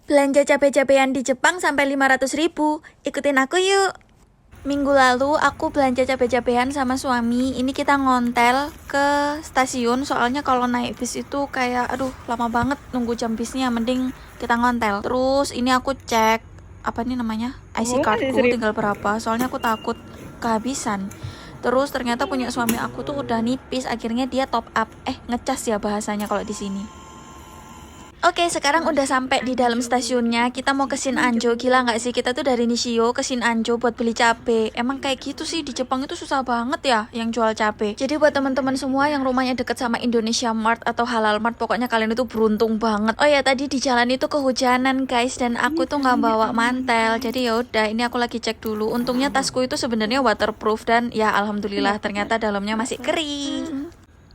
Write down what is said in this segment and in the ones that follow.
Belanja cabai-cabean di Jepang sampai 500.000. Ikutin aku yuk. Minggu lalu aku belanja cabai-cabean sama suami. Ini kita ngontel ke stasiun. Soalnya kalau naik bis itu kayak lama banget nunggu jam bisnya. Mending kita ngontel. Terus ini aku cek apa nih namanya? IC cardku tinggal berapa. Soalnya aku takut kehabisan. Terus ternyata punya suami aku tuh udah nipis. Akhirnya dia top up. Ngecas ya bahasanya kalau di sini. Oke, sekarang udah sampai di dalam stasiunnya. Kita mau ke Shinanjo. Gila nggak sih? Kita tuh dari Nishio ke Shinanjo buat beli cabe. Emang kayak gitu sih, di Jepang itu susah banget ya yang jual cabe. Jadi buat teman-teman semua yang rumahnya deket sama Indonesia Mart atau Halal Mart, pokoknya kalian itu beruntung banget. Oh ya, tadi di jalan itu kehujanan guys, dan aku tuh nggak bawa mantel. Jadi ya udah, ini aku lagi cek dulu. Untungnya tasku itu sebenarnya waterproof dan ya alhamdulillah ternyata dalamnya masih kering.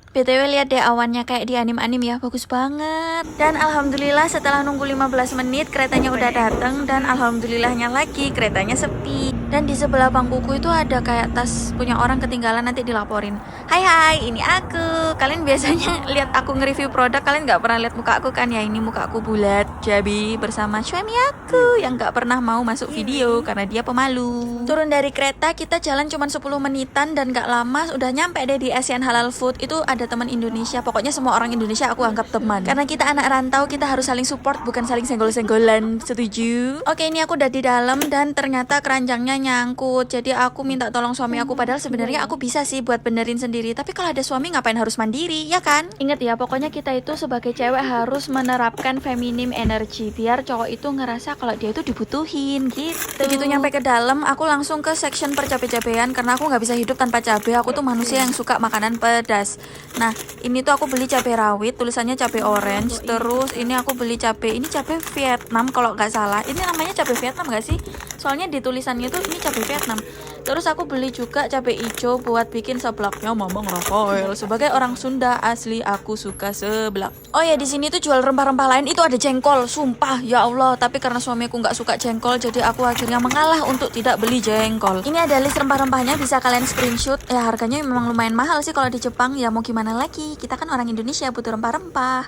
BTW lihat deh awannya kayak di anime-anime ya, bagus banget. Dan alhamdulillah setelah nunggu 15 menit keretanya udah dateng, dan alhamdulillahnya lagi keretanya sepi. Dan di sebelah bangkuku itu ada kayak tas punya orang ketinggalan, nanti dilaporin. Hai, ini aku. Kalian biasanya lihat aku nge-review produk, kalian nggak pernah lihat muka aku kan? Ya ini muka aku bulat, Jabi bersama suami aku yang nggak pernah mau masuk video karena dia pemalu. Turun dari kereta kita jalan cuma 10 menitan dan nggak lama udah nyampe deh di Asian Halal Food. Itu ada teman Indonesia, pokoknya semua orang Indonesia aku anggap teman. Karena kita anak rantau, kita harus saling support, bukan saling senggol-senggolan. Setuju? Oke, ini aku udah di dalam dan ternyata keranjangnya nyangkut. Jadi aku minta tolong suami aku, padahal sebenarnya aku bisa sih buat benerin sendiri. Tapi kalau ada suami ngapain harus mandiri, ya kan? Ingat ya, pokoknya kita itu sebagai cewek harus menerapkan feminim energy biar cowok itu ngerasa kalau dia itu dibutuhin gitu. Begitu nyampe ke dalam, aku langsung ke section percabe-cabean karena aku nggak bisa hidup tanpa cabe. Aku tuh manusia yang suka makanan pedas. Nah, ini tuh aku beli cabai rawit, tulisannya cabai orange. Terus ini aku beli cabai, ini cabai Vietnam kalau nggak salah. Ini namanya cabai Vietnam nggak sih? Soalnya di tulisannya tuh ini cabai Vietnam. Terus aku beli juga cabai hijau buat bikin seblaknya Mamang Rafael. Sebagai orang Sunda asli, aku suka seblak. Oh ya, di sini tuh jual rempah-rempah lain, itu ada jengkol. Sumpah, ya Allah. Tapi karena suamiku nggak suka jengkol, jadi aku akhirnya mengalah untuk tidak beli jengkol. Ini ada list rempah-rempahnya, bisa kalian screenshot. Ya harganya memang lumayan mahal sih kalau di Jepang. Ya mau gimana lagi? Kita kan orang Indonesia butuh rempah-rempah.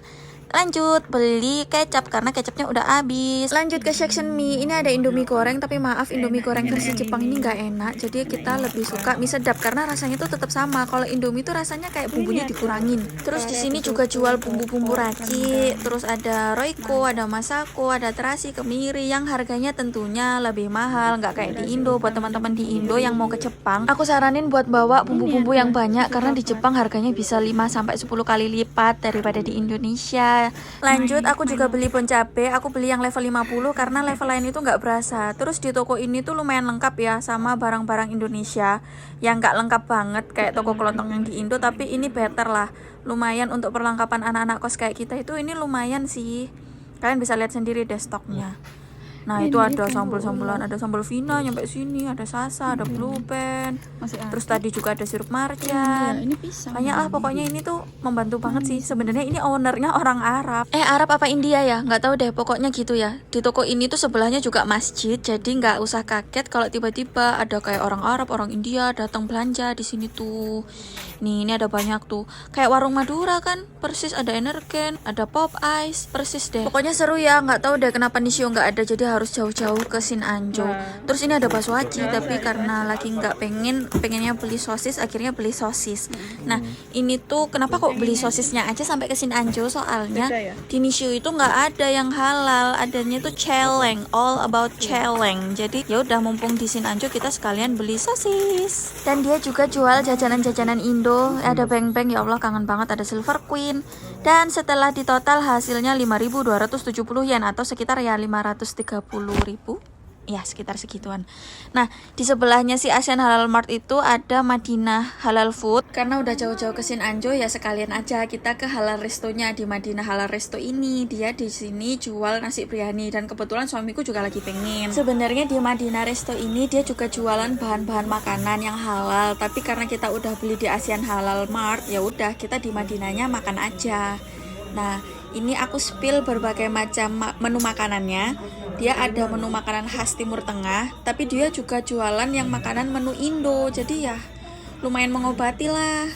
Lanjut beli kecap karena kecapnya udah habis. Lanjut ke section mie. Ini ada Indomie goreng, tapi maaf Indomie goreng versi Jepang ini nggak enak. Jadi kita lebih suka mie sedap karena rasanya tuh tetap sama. Kalau Indomie tuh rasanya kayak bumbunya dikurangin. Terus di sini juga jual bumbu-bumbu racik. Terus ada Royco, ada Masako, ada terasi, kemiri yang harganya tentunya lebih mahal. Nggak kayak di Indo. Buat teman-teman di Indo yang mau ke Jepang, aku saranin buat bawa bumbu-bumbu yang banyak karena di Jepang harganya bisa 5-10 kali lipat daripada di Indonesia. Lanjut, aku juga beli bon cabe. Aku beli yang level 50 karena level lain itu nggak berasa. Terus di toko ini tuh lumayan lengkap ya sama barang-barang Indonesia yang nggak lengkap banget kayak toko kelontong yang di Indo, tapi ini better lah. Lumayan untuk perlengkapan anak-anak kos kayak kita itu ini lumayan sih. Kalian bisa lihat sendiri deh stoknya. Nah itu ada sambal-sambalan, ada sambal Vina nyampe sini, ada Sasa, ada Blue Band. Terus tadi juga ada sirup marjan. Banyak lah pokoknya, ini tuh membantu banget sih. Sebenarnya ini ownernya orang Arab. Arab apa India ya? Nggak tahu deh, pokoknya gitu ya. Di toko ini tuh sebelahnya juga masjid, jadi nggak usah kaget kalau tiba-tiba ada kayak orang Arab, orang India datang belanja di sini tuh. Nih, ini ada banyak tuh. Kayak warung Madura kan, persis ada Energen, ada Pop Ice, persis deh. Pokoknya seru ya, nggak tahu deh kenapa Nishio nggak ada, jadi harus jauh-jauh ke Shinanjo. Terus ini ada bakso aci, tapi karena lagi nggak pengennya beli sosis, akhirnya beli sosis. Nah, ini tuh kenapa kok beli sosisnya aja sampai ke Shinanjo? Soalnya di Nishio itu nggak ada yang halal, adanya tuh celeng, all about celeng. Jadi ya udah, mumpung di Shinanjo kita sekalian beli sosis. Dan dia juga jual jajanan-jajanan Indo. Ada beng-beng, ya Allah kangen banget, ada Silver Queen. Dan setelah ditotal hasilnya 5.270 yen atau sekitar ya 530.000. Ya sekitar segituan. Nah di sebelahnya si Asian Halal Mart itu ada Madinah Halal Food. Karena udah jauh-jauh ke Shinanjo ya sekalian aja kita ke halal restonya. Di Madinah Halal Resto ini dia di sini jual nasi biryani, dan kebetulan suamiku juga lagi pengen. Sebenarnya di Madinah Resto ini dia juga jualan bahan-bahan makanan yang halal, tapi karena kita udah beli di Asian Halal Mart, ya udah kita di Madinahnya makan aja. Nah ini aku spill berbagai macam menu makanannya. Dia ada menu makanan khas Timur Tengah, tapi dia juga jualan yang makanan menu Indo. Jadi ya lumayan mengobati lah.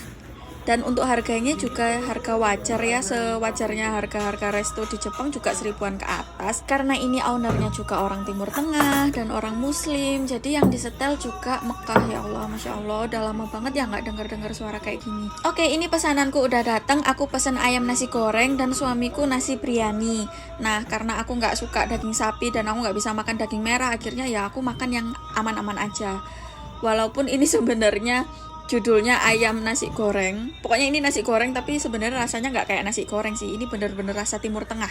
Dan untuk harganya juga harga wajar ya, sewajarnya harga-harga resto di Jepang juga 1000-an ke atas. Karena ini ownernya juga orang Timur Tengah dan orang Muslim, jadi yang disetel juga Mekah. Ya Allah, Masya Allah, udah lama banget ya nggak dengar suara kayak gini. Oke, ini pesananku udah datang. Aku pesen ayam nasi goreng dan suamiku nasi biryani. Nah, karena aku nggak suka daging sapi dan aku nggak bisa makan daging merah, akhirnya ya aku makan yang aman-aman aja. Walaupun ini sebenarnya judulnya ayam nasi goreng, pokoknya ini nasi goreng tapi sebenarnya rasanya nggak kayak nasi goreng sih, ini bener-bener rasa Timur Tengah.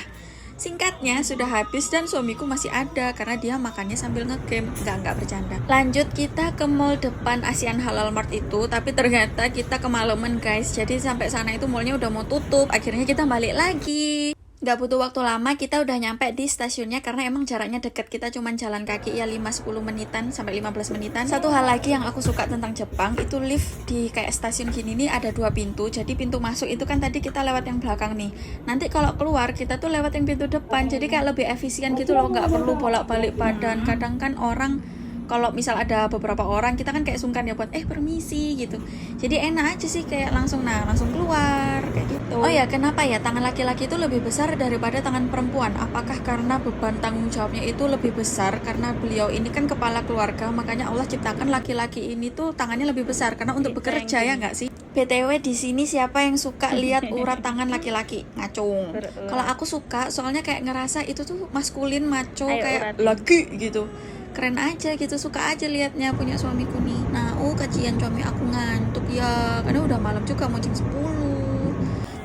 Singkatnya sudah habis dan suamiku masih ada karena dia makannya sambil ngegame, nggak bercanda. Lanjut kita ke mall depan Asian Halal Mart itu, tapi ternyata kita kemalaman guys, jadi sampai sana itu mallnya udah mau tutup, akhirnya kita balik lagi. Gak butuh waktu lama, kita udah nyampe di stasiunnya karena emang jaraknya deket, kita cuman jalan kaki ya 5-10 menitan sampai 15 menitan. Satu hal lagi yang aku suka tentang Jepang itu lift di kayak stasiun gini nih ada 2 pintu. Jadi pintu masuk itu kan tadi kita lewat yang belakang nih. Nanti kalau keluar kita tuh lewat yang pintu depan. Jadi kayak lebih efisien gitu loh, nggak perlu bolak-balik badan. Kadang kan orang kalau misal ada beberapa orang kita kan kayak sungkan ya buat permisi gitu, jadi enak aja sih kayak langsung keluar kayak gitu. Oh ya, kenapa ya tangan laki-laki itu lebih besar daripada tangan perempuan? Apakah karena beban tanggung jawabnya itu lebih besar karena beliau ini kan kepala keluarga, makanya Allah ciptakan laki-laki ini tuh tangannya lebih besar karena untuk bekerja ya nggak sih? BTW di sini siapa yang suka lihat urat tangan laki-laki? Ngacung. Kalau aku suka, soalnya kayak ngerasa itu tuh maskulin, maco, kayak laki gitu. Keren aja gitu, suka aja liatnya punya suamiku nih. Nah, kajian suami aku ngantuk ya, karena udah malam juga mau jam 10.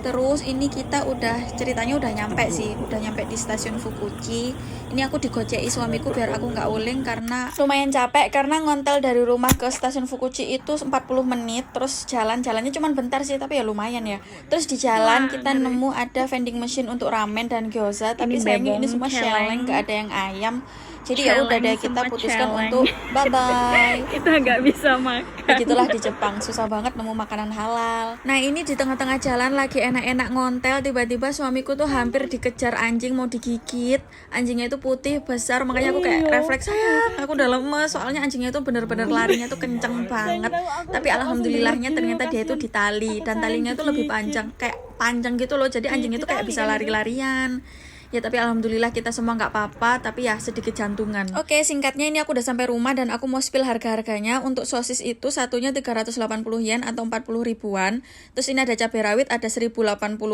Terus ini kita ceritanya udah nyampe di stasiun Fukuchi. Ini aku digojeki suamiku biar aku nggak uling karena lumayan capek, karena ngontel dari rumah ke stasiun Fukuchi itu 40 menit. Terus jalannya cuman bentar sih, tapi ya lumayan ya. Terus di jalan kita nemu ada vending machine untuk ramen dan gyoza, tapi sayangnya ini semua celeng, nggak ada yang ayam. Jadi ya udah deh, kita putuskan untuk bye-bye. Kita nggak bisa makan. Begitulah di Jepang, susah banget nemu makanan halal. Nah, ini di tengah-tengah jalan lagi enak-enak ngontel, tiba-tiba suamiku tuh hampir dikejar anjing mau digigit. Anjingnya itu putih, besar, makanya aku kayak refleks, sayang, aku udah lemes, soalnya anjingnya itu bener-bener larinya tuh kenceng banget. Tapi alhamdulillahnya ternyata dia itu ditali, dan talinya tuh lebih panjang, kayak panjang gitu loh, jadi anjingnya tuh kayak bisa lari-larian. Ya tapi alhamdulillah kita semua nggak apa-apa, tapi ya sedikit jantungan. Oke, singkatnya ini aku udah sampai rumah dan aku mau spill harga-harganya. Untuk sosis itu satunya 380 yen atau 40 ribuan. Terus ini ada cabai rawit ada 1080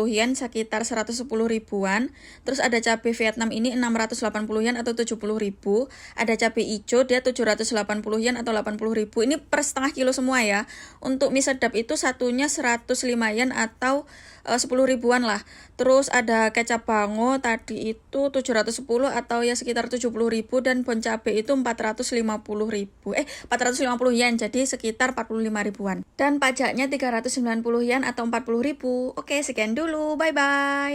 yen sekitar 110 ribuan. Terus ada cabai Vietnam ini 680 yen atau 70 ribu. Ada cabai hijau dia 780 yen atau 80 ribu. Ini per setengah kilo semua ya. Untuk mie sedap itu satunya 105 yen atau 10 ribuan lah. Terus ada kecap bango tadi itu 710 atau ya sekitar 70 ribu, dan bon cabe itu 450 yen, jadi sekitar 45 ribuan. Dan pajaknya 390 yen atau 40 ribu. Oke, sekian dulu, bye bye.